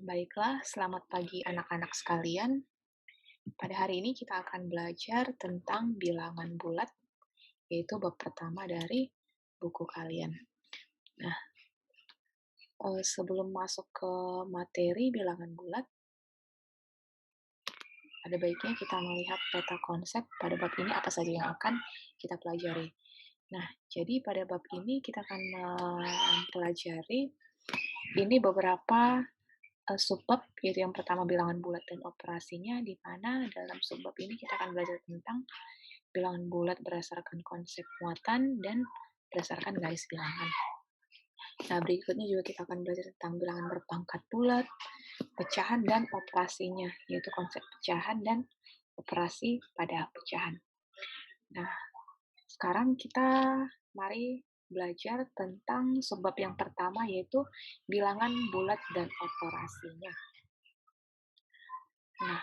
Baiklah, selamat pagi anak-anak sekalian. Pada hari ini kita akan belajar tentang bilangan bulat, yaitu bab pertama dari buku kalian. Nah, sebelum masuk ke materi bilangan bulat, ada baiknya kita melihat peta konsep pada bab ini apa saja yang akan kita pelajari. Nah, jadi pada bab ini kita akan mempelajari ini beberapa subbab, yaitu yang pertama bilangan bulat dan operasinya, di mana dalam subbab ini kita akan belajar tentang bilangan bulat berdasarkan konsep muatan dan berdasarkan garis bilangan. Nah, berikutnya juga kita akan belajar tentang bilangan berpangkat bulat, pecahan, dan operasinya, yaitu konsep pecahan dan operasi pada pecahan. Nah, sekarang kita mari belajar tentang subbab yang pertama, yaitu bilangan bulat dan operasinya. Nah,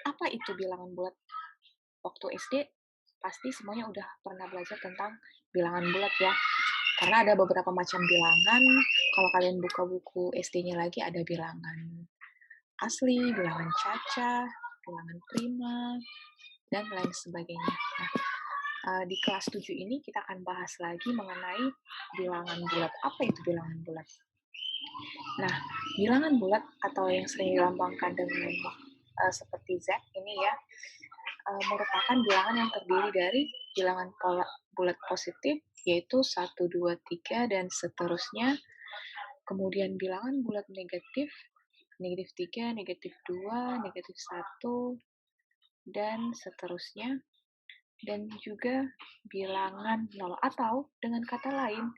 apa itu bilangan bulat? Waktu SD, pasti semuanya udah pernah belajar tentang bilangan bulat ya. Karena ada beberapa macam bilangan, kalau kalian buka buku SD-nya lagi ada bilangan asli, bilangan caca, bilangan prima, dan lain sebagainya. Nah, di kelas 7 ini kita akan bahas lagi mengenai bilangan bulat. Apa itu bilangan bulat? Nah, bilangan bulat atau yang sering dilambangkan dengan seperti Z ini ya, merupakan bilangan yang terdiri dari bilangan bulat positif, yaitu 1, 2, 3, dan seterusnya. Kemudian bilangan bulat negatif, negatif 3, negatif 2, negatif 1, dan seterusnya. Dan juga bilangan nol, atau dengan kata lain,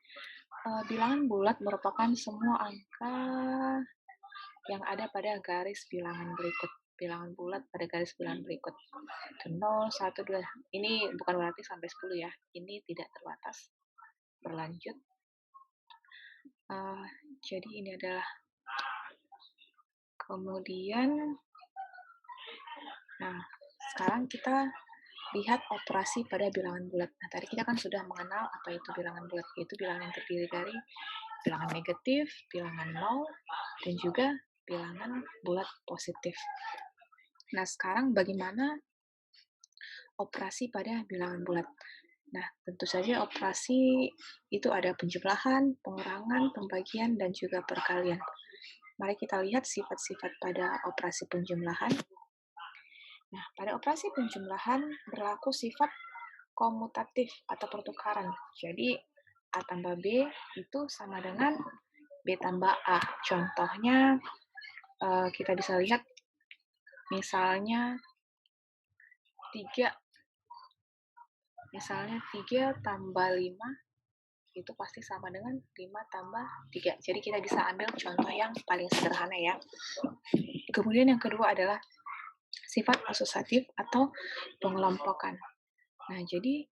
bilangan bulat merupakan semua angka yang ada pada garis bilangan berikut. Bilangan bulat pada garis bilangan berikut. 0, 1, 2. Ini bukan berarti sampai 10 ya. Ini tidak terbatas. Berlanjut. Jadi ini adalah kemudian. Nah, sekarang kita lihat operasi pada bilangan bulat. Nah, tadi kita kan sudah mengenal apa itu bilangan bulat, yaitu bilangan yang terdiri dari bilangan negatif, bilangan nol, dan juga bilangan bulat positif. Nah, sekarang bagaimana operasi pada bilangan bulat? Nah, tentu saja operasi itu ada penjumlahan, pengurangan, pembagian, dan juga perkalian. Mari kita lihat sifat-sifat pada operasi penjumlahan. Nah, pada operasi penjumlahan berlaku sifat komutatif atau pertukaran. Jadi, A tambah B itu sama dengan B tambah A. Contohnya, kita bisa lihat misalnya 3 tambah 5 itu pasti sama dengan 5 tambah 3. Jadi kita bisa ambil contoh yang paling sederhana ya. Kemudian yang kedua adalah sifat asosiatif atau pengelompokan. Nah, jadi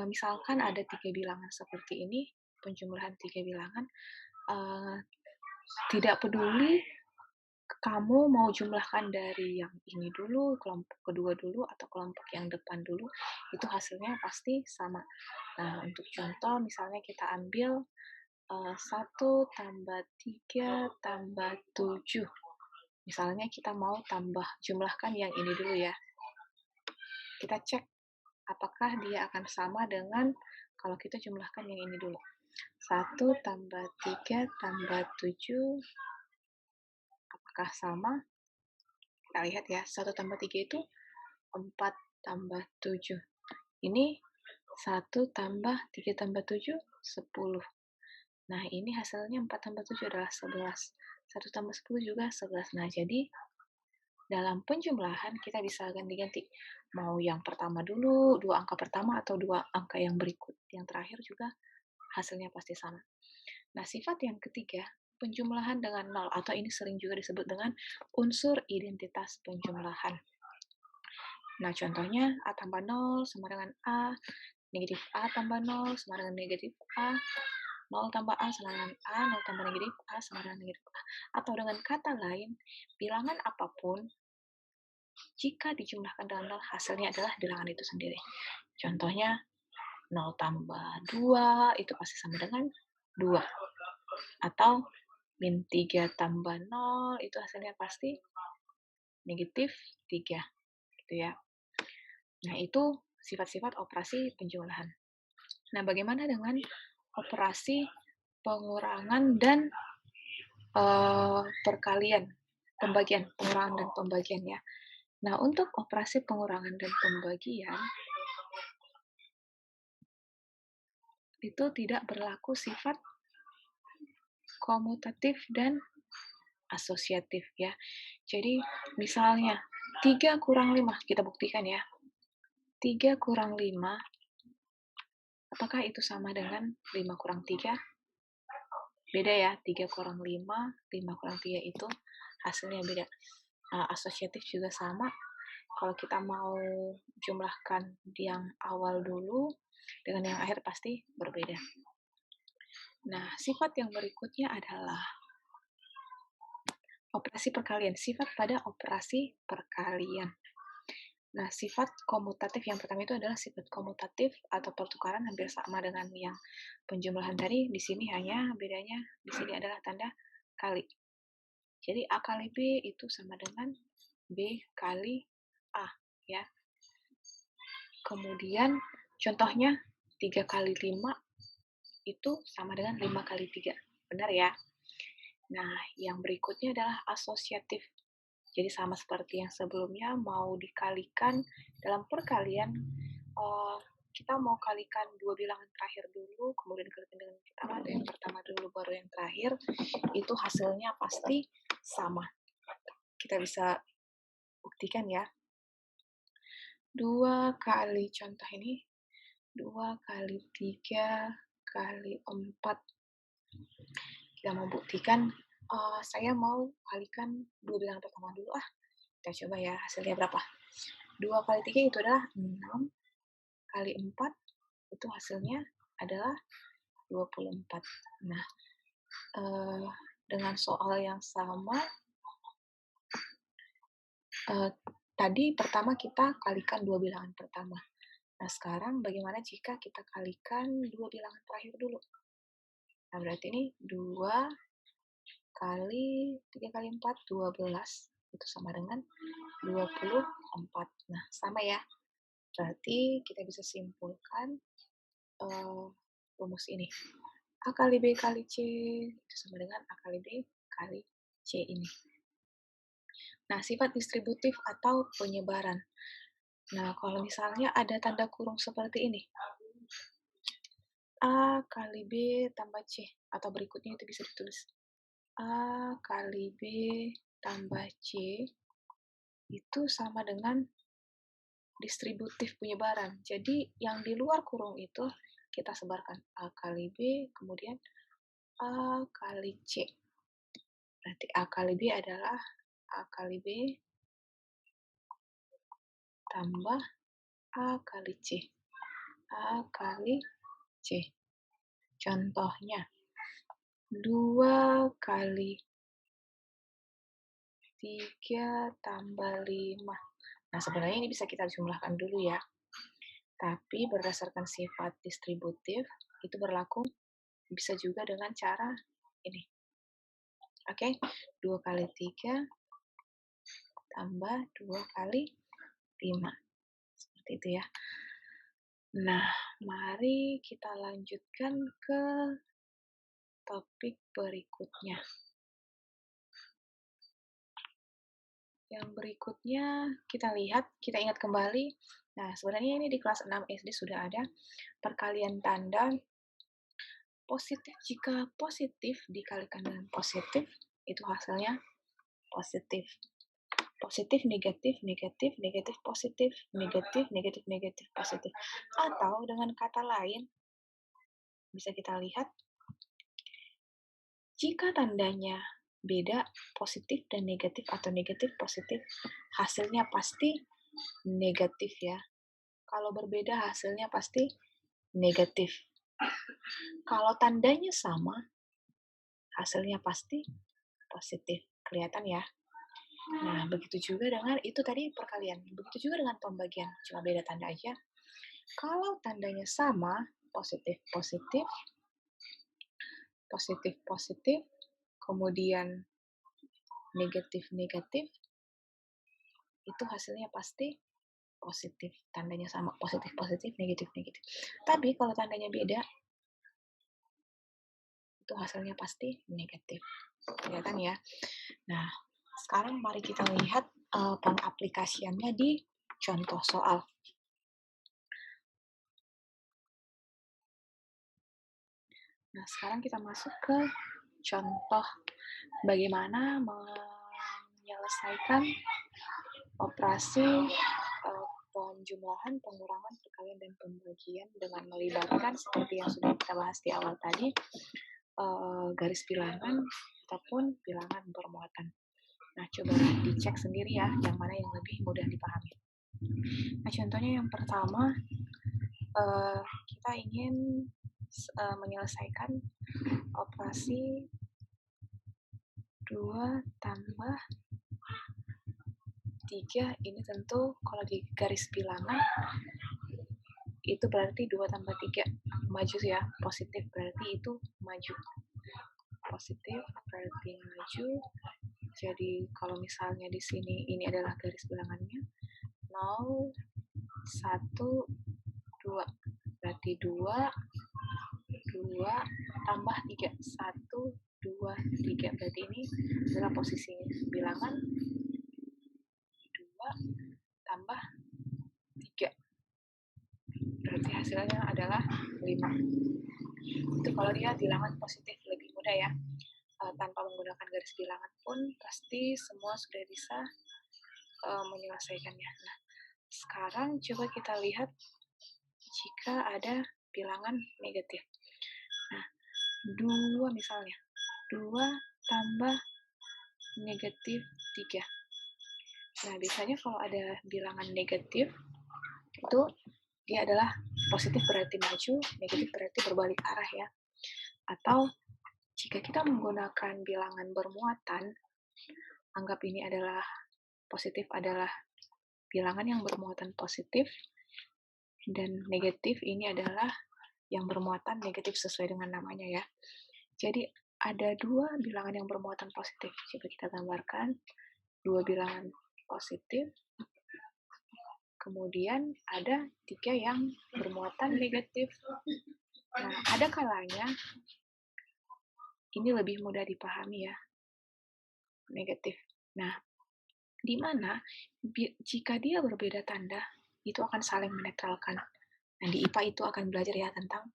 misalkan ada 3 bilangan seperti ini, penjumlahan 3 bilangan, tidak peduli kamu mau jumlahkan dari yang ini dulu, kelompok kedua dulu, atau kelompok yang depan dulu, itu hasilnya pasti sama. Nah, untuk contoh misalnya kita ambil 1 tambah 3 tambah 7. Misalnya kita mau jumlahkan yang ini dulu ya. Kita cek apakah dia akan sama dengan kalau kita jumlahkan yang ini dulu. 1 tambah 3 tambah 7, apakah sama? Kita lihat ya, 1 tambah 3 itu 4 tambah 7. Ini 1 tambah 3 tambah 7, 10. Nah, ini hasilnya 4 tambah 7 adalah 11. 1 tambah 10 juga 11. Nah, jadi dalam penjumlahan kita bisa ganti-ganti. Mau yang pertama dulu, 2 angka pertama, atau 2 angka yang berikut. Yang terakhir juga hasilnya pasti sama. Nah, sifat yang ketiga, penjumlahan dengan nol, atau ini sering juga disebut dengan unsur identitas penjumlahan. Nah, contohnya A tambah 0 sama dengan A, negatif A tambah 0 sama dengan negatif A, 0 tambah A sama dengan A, 0 tambah negatif A sama dengan negatif A. Atau dengan kata lain, bilangan apapun, jika dijumlahkan dengan 0, hasilnya adalah bilangan itu sendiri. Contohnya, 0 tambah 2 itu pasti sama dengan 2. Atau min 3 tambah 0 itu hasilnya pasti negatif 3, gitu ya. Nah, itu sifat-sifat operasi penjumlahan. Nah, bagaimana dengan operasi pengurangan dan perkalian, pembagian, pengurangan dan pembagian ya. Nah, untuk operasi pengurangan dan pembagian itu tidak berlaku sifat komutatif dan asosiatif ya. Jadi, misalnya 3 kurang 5, kita buktikan ya. 3 kurang 5, apakah itu sama dengan 5 kurang 3? Beda ya, 3 kurang 5, 5 kurang 3 itu hasilnya beda. Asosiatif juga sama. Kalau kita mau jumlahkan yang awal dulu dengan yang akhir pasti berbeda. Nah, sifat yang berikutnya adalah operasi perkalian. Sifat pada operasi perkalian. Nah, sifat komutatif yang pertama itu adalah sifat komutatif atau pertukaran hampir sama dengan yang penjumlahan tadi. Di sini hanya bedanya di sini adalah tanda kali. Jadi A kali B itu sama dengan B kali A ya. Kemudian contohnya 3 kali 5 itu sama dengan 5 kali 3. Benar ya? Nah, yang berikutnya adalah asosiatif. Jadi sama seperti yang sebelumnya, mau dikalikan dalam perkalian, kita mau kalikan dua bilangan terakhir dulu, kemudian dikalikan dengan yang pertama, atau yang pertama dulu baru yang terakhir, itu hasilnya pasti sama. Kita bisa buktikan ya. 2 kali contoh ini, 2 kali 3 kali 4. Kita mau buktikan, saya mau kalikan dua bilangan pertama dulu ah. Kita coba ya hasilnya berapa. 2 kali 3 itu adalah 6, kali 4 itu hasilnya adalah 24. Nah, dengan soal yang sama, tadi pertama kita kalikan dua bilangan pertama. Nah, sekarang bagaimana jika kita kalikan dua bilangan terakhir dulu? Nah, berarti ini 2 kali 3 kali 4, 12. Itu sama dengan 24. Nah, sama ya. Berarti kita bisa simpulkan rumus ini. A kali B kali C itu sama dengan A kali B kali C ini. Nah, sifat distributif atau penyebaran. Nah, kalau misalnya ada tanda kurung seperti ini, A kali B tambah C, atau berikutnya itu bisa ditulis A kali B tambah C itu sama dengan distributif penyebaran. Jadi, yang di luar kurung itu kita sebarkan A kali B, kemudian A kali C. Berarti A kali B adalah A kali B tambah A kali C. A kali C. Contohnya, 2 kali 3 tambah 5. Nah, sebenarnya ini bisa kita jumlahkan dulu ya. Tapi berdasarkan sifat distributif, itu berlaku bisa juga dengan cara ini. Oke, 2 kali 3 tambah 2 kali 5. Seperti itu ya. Nah, mari kita lanjutkan ke topik berikutnya. Yang berikutnya kita lihat, kita ingat kembali. Nah, sebenarnya ini di kelas 6 SD sudah ada perkalian tanda positif. Jika positif dikalikan dengan positif, itu hasilnya positif. Positif, negatif, negatif, negatif, positif, negatif, negatif, negatif, positif. Atau dengan kata lain, bisa kita lihat, jika tandanya beda, positif dan negatif atau negatif positif, hasilnya pasti negatif ya. Kalau berbeda hasilnya pasti negatif. Kalau tandanya sama, hasilnya pasti positif. Kelihatan ya? Nah, begitu juga dengan itu tadi perkalian. Begitu juga dengan pembagian, cuma beda tanda aja. Kalau tandanya sama, positif, positif, positif, positif, kemudian negatif-negatif, itu hasilnya pasti positif. Tandanya sama, positif-positif, negatif-negatif. Tapi kalau tandanya beda, itu hasilnya pasti negatif. Kelihatan ya? Nah, sekarang mari kita lihat pengaplikasiannya di contoh soal. Nah, sekarang kita masuk ke contoh bagaimana menyelesaikan operasi penjumlahan, pengurangan, perkalian, dan pembagian dengan melibatkan seperti yang sudah kita bahas di awal tadi, garis bilangan ataupun bilangan bermuatan. Nah, coba dicek sendiri ya, yang mana yang lebih mudah dipahami. Nah, contohnya yang pertama, kita ingin menyelesaikan operasi 2 tambah 3, ini tentu kalau di garis bilangan itu berarti 2 tambah 3 maju ya, positif berarti itu maju. Positif berarti maju. Jadi kalau misalnya di sini ini adalah garis bilangannya 0, 1, 2. Berarti 2 tambah 3. 1, 2, 3. Berarti ini adalah posisi bilangan 2 tambah 3. Berarti hasilnya adalah 5. Itu kalau dia bilangan positif, lebih mudah ya. Tanpa menggunakan garis bilangan pun pasti semua sudah bisa menyelesaikannya. Nah, sekarang coba kita lihat jika ada bilangan negatif. Nah, 2 misalnya. 2 tambah negatif 3. Nah, biasanya kalau ada bilangan negatif, itu dia adalah positif berarti maju, negatif berarti berbalik arah ya. Atau jika kita menggunakan bilangan bermuatan, anggap ini adalah positif adalah bilangan yang bermuatan positif, dan negatif ini adalah yang bermuatan negatif sesuai dengan namanya ya. Jadi ada 2 bilangan yang bermuatan positif. Coba kita gambarkan 2 bilangan positif, kemudian ada 3 yang bermuatan negatif. Nah, ada kalanya ini lebih mudah dipahami ya, negatif. Nah, di mana jika dia berbeda tanda, itu akan saling menetralkan. Nah, di IPA itu akan belajar ya tentang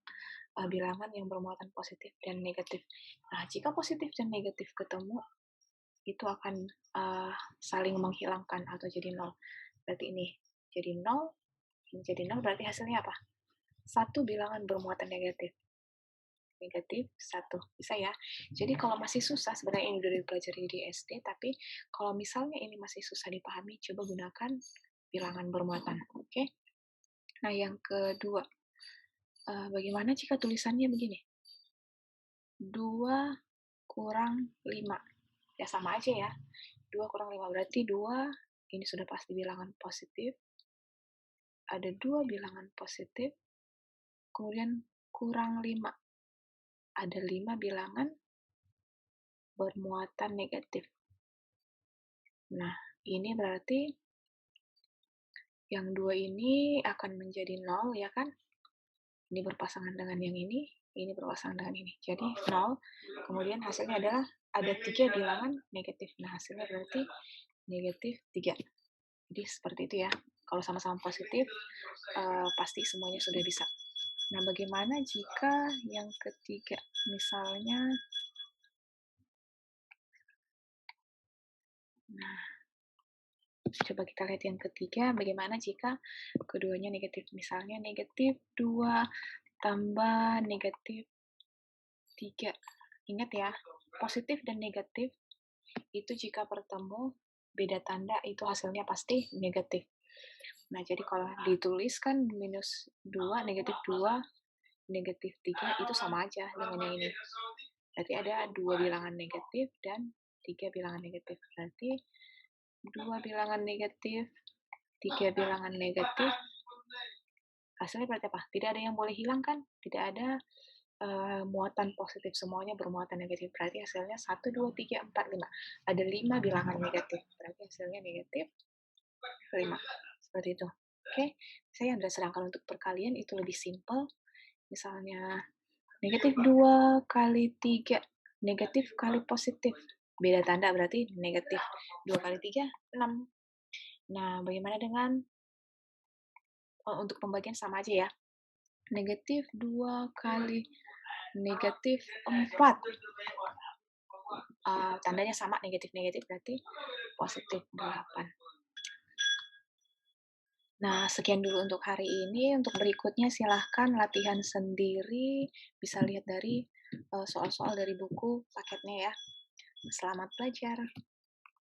bilangan yang bermuatan positif dan negatif. Nah, jika positif dan negatif ketemu, itu akan saling menghilangkan atau jadi nol. Berarti ini jadi nol, ini jadi nol, berarti hasilnya apa? Satu bilangan bermuatan negatif. Negatif 1. Bisa ya? Jadi kalau masih susah, sebenarnya ini udah dipelajari di SD, tapi kalau misalnya ini masih susah dipahami, coba gunakan bilangan bermuatan. Oke? Nah, yang kedua, bagaimana jika tulisannya begini? 2 kurang 5. Ya sama aja ya. 2 kurang 5 berarti 2, ini sudah pasti bilangan positif. Ada 2 bilangan positif, kemudian kurang 5. Ada 5 bilangan bermuatan negatif. Nah, ini berarti yang 2 ini akan menjadi 0 ya kan? Ini berpasangan dengan yang ini berpasangan dengan ini. Jadi 0, kemudian hasilnya adalah ada 3 bilangan negatif. Nah, hasilnya berarti negatif 3. Jadi seperti itu ya. Kalau sama-sama positif, pasti semuanya sudah bisa. Nah, bagaimana jika yang ketiga? Misalnya, nah, coba kita lihat yang ketiga, bagaimana jika keduanya negatif. Misalnya negatif 2 tambah negatif 3. Ingat ya, positif dan negatif itu jika bertemu beda tanda itu hasilnya pasti negatif. Nah, jadi kalau dituliskan minus 2, negatif 2, negatif 3 itu sama aja dengan yang ini. Berarti ada 2 bilangan negatif dan 3 bilangan negatif. Berarti 2 bilangan negatif, 3 bilangan negatif, hasilnya berarti apa? Tidak ada yang boleh hilang kan? Tidak ada muatan positif, semuanya bermuatan negatif. Berarti hasilnya 1, 2, 3, 4, 5. Ada 5 bilangan negatif, berarti hasilnya negatif 5. Seperti itu. Oke, saya Andra, sedangkan untuk perkalian itu lebih simpel. Misalnya negatif 2 kali 3, negatif kali positif. Beda tanda berarti negatif 2 kali 3, 6. Nah, bagaimana dengan untuk pembagian sama aja ya. Negatif 2 kali negatif 4. Tandanya sama, negatif-negatif berarti positif 8. Nah, sekian dulu untuk hari ini. Untuk berikutnya silahkan latihan sendiri. Bisa lihat dari soal-soal dari buku paketnya ya. Selamat belajar.